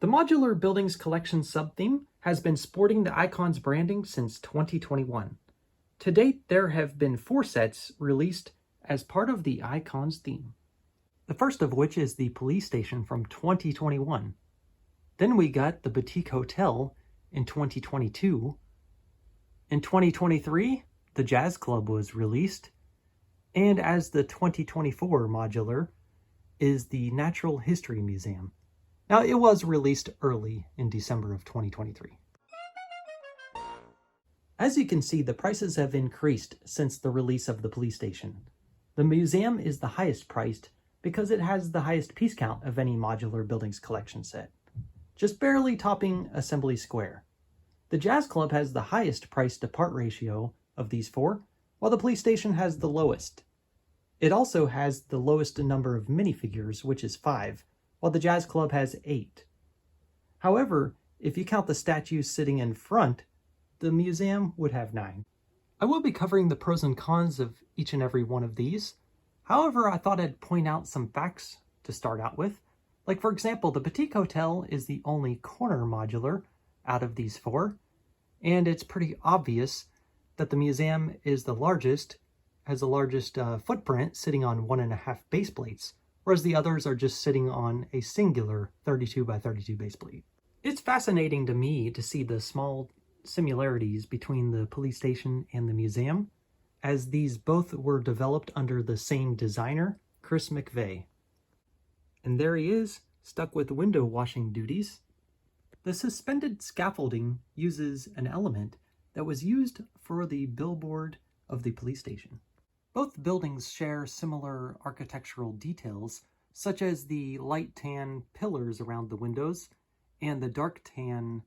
The Modular Buildings Collection sub-theme has been sporting the Icons branding since 2021. To date, there have been 4 sets released as part of the Icons theme. The first of which is the police station from 2021. Then we got the Boutique Hotel in 2022. In 2023, the Jazz Club was released. And as the 2024 modular is the Natural History Museum. Now, it was released early in December of 2023. As you can see, the prices have increased since the release of the police station. The museum is the highest priced because it has the highest piece count of any Modular Buildings collection set, just barely topping Assembly Square. The Jazz Club has the highest price to part ratio of these 4, while the police station has the lowest. It also has the lowest number of minifigures, which is 5, while the Jazz Club has 8. However, if you count the statues sitting in front, the museum would have 9. I will be covering the pros and cons of each and every one of these. However, I thought I'd point out some facts to start out with. Like, for example, the Boutique Hotel is the only corner modular out of these 4, and it's pretty obvious that the museum is the largest, has the largest footprint, sitting on 1.5 base plates, whereas the others are just sitting on a singular 32 by 32 base plate. It's fascinating to me to see the small similarities between the police station and the museum, as these both were developed under the same designer, Chris McVeigh. And there he is, stuck with window washing duties. The suspended scaffolding uses an element that was used for the billboard of the police station. Both buildings share similar architectural details, such as the light tan pillars around the windows and the dark tan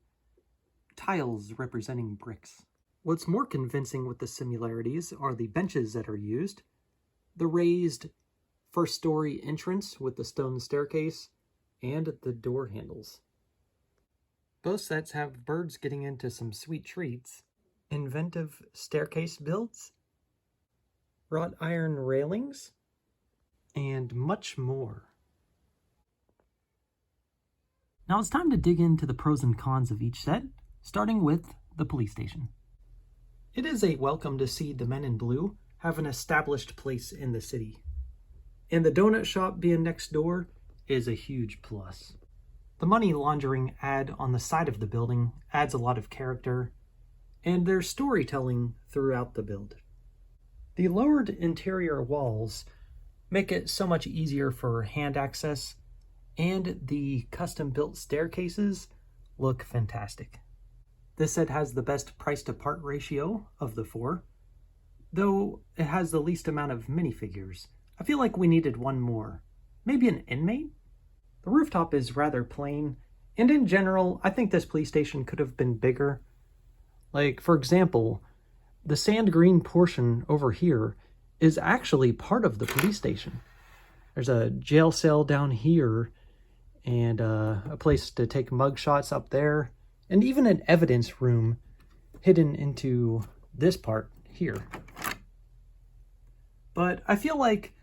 tiles representing bricks. What's more convincing with the similarities are the benches that are used, the raised first-story entrance with the stone staircase, and the door handles. Both sets have birds getting into some sweet treats, inventive staircase builds, wrought iron railings, and much more. Now it's time to dig into the pros and cons of each set, starting with the police station. It is a welcome to see the men in blue have an established place in the city, and the donut shop being next door is a huge plus. The money laundering ad on the side of the building adds a lot of character, and there's storytelling throughout the build. The lowered interior walls make it so much easier for hand access, and the custom-built staircases look fantastic. This set has the best price to part ratio of the 4, though it has the least amount of minifigures. I feel like we needed one more. Maybe an inmate? The rooftop is rather plain, and in general, I think this police station could have been bigger. Like, for example, the sand green portion over here is actually part of the police station. There's a jail cell down here, and a place to take mug shots up there, and even an evidence room hidden into this part here. But I feel like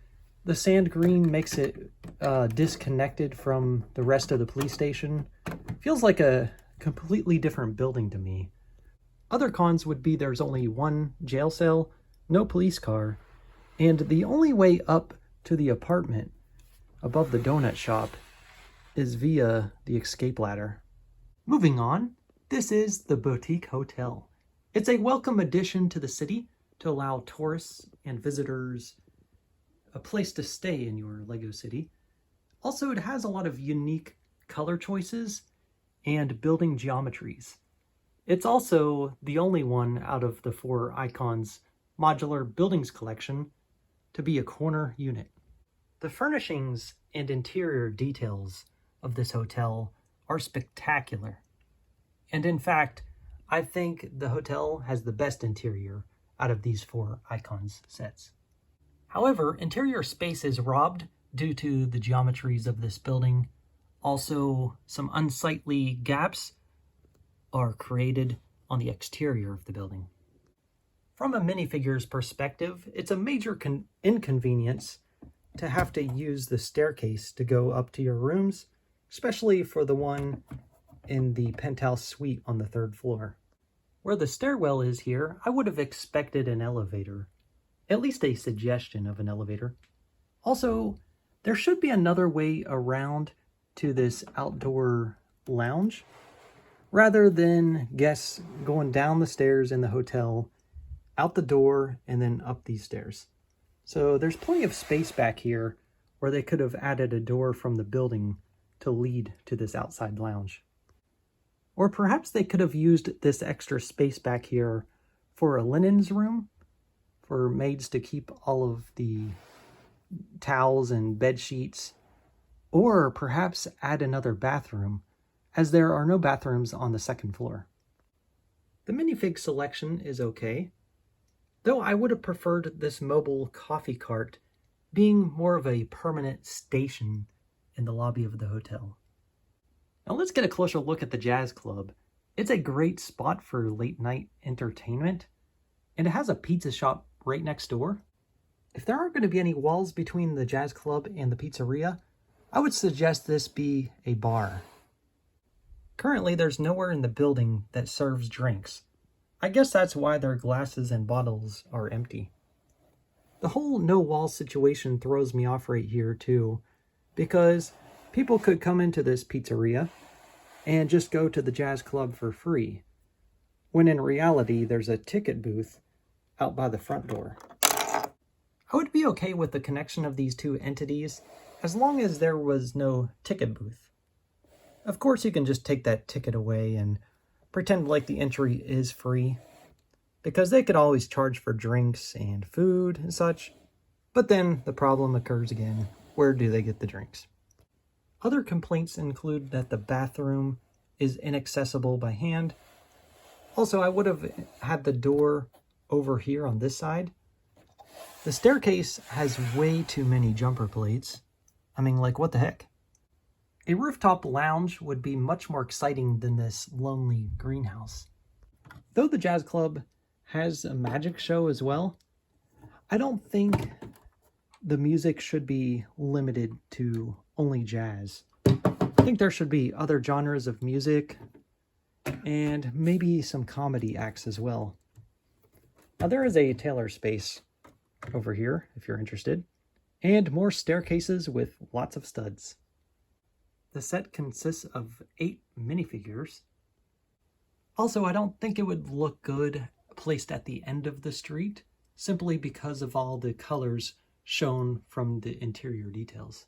the sand green makes it disconnected from the rest of the police station. Feels like a completely different building to me. Other cons would be there's only one jail cell, no police car, and the only way up to the apartment above the donut shop is via the escape ladder. Moving on, this is the Boutique Hotel. It's a welcome addition to the city to allow tourists and visitors a place to stay in your LEGO city. Also, it has a lot of unique color choices and building geometries. It's also the only one out of the 4 Icons Modular Buildings collection to be a corner unit. The furnishings and interior details of this hotel are spectacular. And in fact, I think the hotel has the best interior out of these 4 Icons sets. However, interior space is robbed due to the geometries of this building. Also, some unsightly gaps are created on the exterior of the building. From a minifigure's perspective, it's a major inconvenience to have to use the staircase to go up to your rooms, especially for the one in the penthouse suite on the 3rd floor. Where the stairwell is here, I would have expected an elevator. At least a suggestion of an elevator. Also, there should be another way around to this outdoor lounge, rather than guests going down the stairs in the hotel, out the door, and then up these stairs. So there's plenty of space back here where they could have added a door from the building to lead to this outside lounge. Or perhaps they could have used this extra space back here for a linens room, for maids to keep all of the towels and bed sheets, or perhaps add another bathroom, as there are no bathrooms on the 2nd floor. The minifig selection is okay, though I would have preferred this mobile coffee cart being more of a permanent station in the lobby of the hotel. Now let's get a closer look at the Jazz Club. It's a great spot for late night entertainment, and it has a pizza shop right next door. If there aren't going to be any walls between the Jazz Club and the pizzeria, I would suggest this be a bar. Currently, there's nowhere in the building that serves drinks. I guess that's why their glasses and bottles are empty. The whole no wall situation throws me off right here too, because people could come into this pizzeria and just go to the Jazz Club for free, when in reality there's a ticket booth out by the front door. I would be okay with the connection of these two entities as long as there was no ticket booth. Of course, you can just take that ticket away and pretend like the entry is free, because they could always charge for drinks and food and such, but then the problem occurs again. Where do they get the drinks? Other complaints include that the bathroom is inaccessible by hand. Also, I would have had the door over here on this side. The staircase has way too many jumper plates. I mean, like, what the heck? A rooftop lounge would be much more exciting than this lonely greenhouse. Though the Jazz Club has a magic show as well, I don't think the music should be limited to only jazz. I think there should be other genres of music and maybe some comedy acts as well. Now there is a tailor space over here if you're interested, and more staircases with lots of studs. The set consists of 8 minifigures. Also, I don't think it would look good placed at the end of the street, simply because of all the colors shown from the interior details.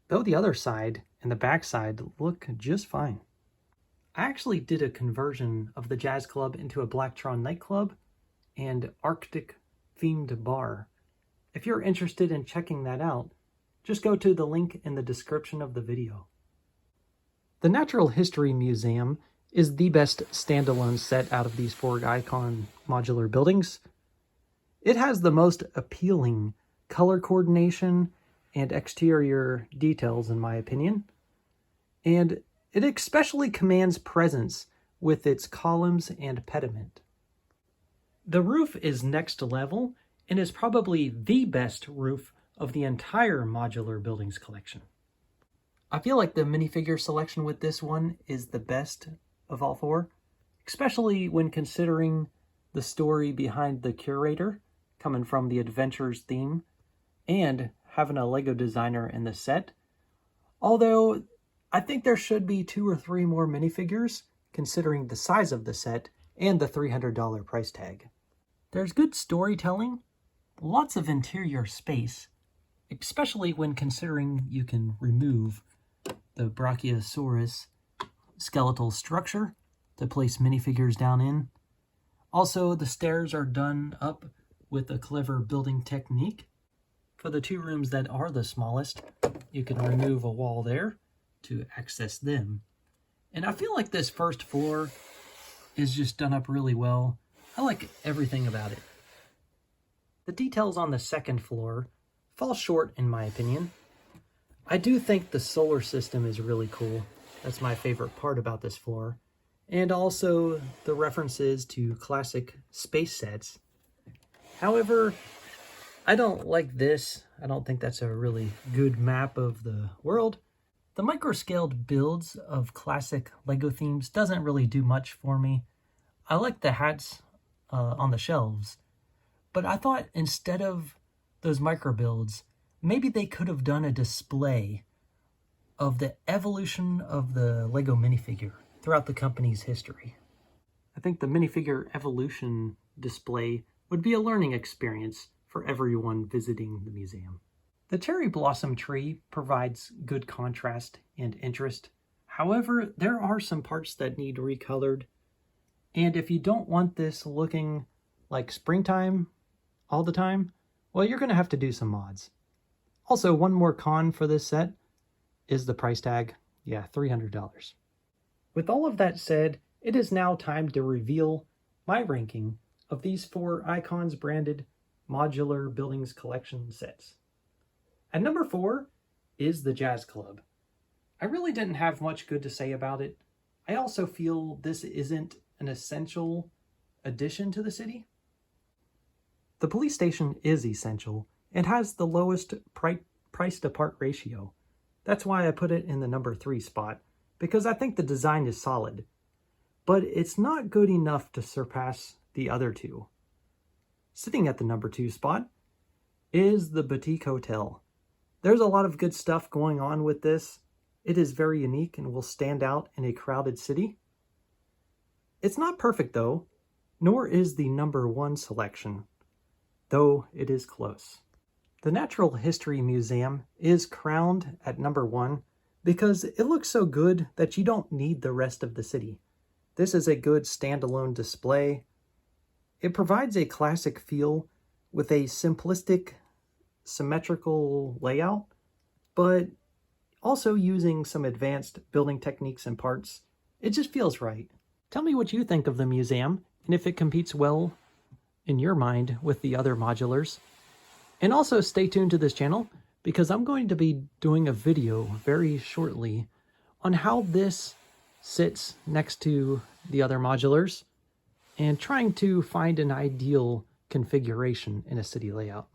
Though the other side and the back side look just fine. I actually did a conversion of the Jazz Club into a Blacktron nightclub and Arctic themed bar. If you're interested in checking that out, just go to the link in the description of the video. The Natural History Museum is the best standalone set out of these 4 Icon Modular Buildings. It has the most appealing color coordination and exterior details, in my opinion, and it especially commands presence with its columns and pediment. The roof is next level and is probably the best roof of the entire Modular Buildings collection. I feel like the minifigure selection with this one is the best of all 4, especially when considering the story behind the curator coming from the Adventures theme and having a Lego designer in the set. Although I think there should be 2 or 3 more minifigures considering the size of the set and the $300 price tag. There's good storytelling, lots of interior space, especially when considering you can remove the Brachiosaurus skeletal structure to place minifigures down in. Also, the stairs are done up with a clever building technique. For the 2 rooms that are the smallest, you can remove a wall there to access them. And I feel like this first floor is just done up really well. I like everything about it. The details on the 2nd floor fall short in my opinion. I do think the solar system is really cool. That's my favorite part about this floor. And also the references to classic space sets. However, I don't like this. I don't think that's a really good map of the world. The micro-scaled builds of classic LEGO themes doesn't really do much for me. I like the hats on the shelves, but I thought instead of those micro builds, maybe they could have done a display of the evolution of the LEGO minifigure throughout the company's history. I think the minifigure evolution display would be a learning experience for everyone visiting the museum. The cherry blossom tree provides good contrast and interest. However, there are some parts that need recolored. And if you don't want this looking like springtime all the time, well, you're going to have to do some mods. Also, one more con for this set is the price tag. Yeah, $300. With all of that said, it is now time to reveal my ranking of these 4 Icons branded Modular Buildings collection sets. At number 4 is the Jazz Club. I really didn't have much good to say about it. I also feel this isn't an essential addition to the city. The police station is essential and has the lowest price to part ratio. That's why I put it in the number 3 spot, because I think the design is solid. But it's not good enough to surpass the other 2. Sitting at the number 2 spot is the Boutique Hotel. There's a lot of good stuff going on with this. It is very unique and will stand out in a crowded city. It's not perfect though, nor is the number 1 selection, though it is close. The Natural History Museum is crowned at number 1 because it looks so good that you don't need the rest of the city. This is a good standalone display. It provides a classic feel with a simplistic, symmetrical layout, but also using some advanced building techniques and parts. It just feels right. Tell me what you think of the museum and if it competes well in your mind with the other modulars. And also stay tuned to this channel because I'm going to be doing a video very shortly on how this sits next to the other modulars and trying to find an ideal configuration in a city layout.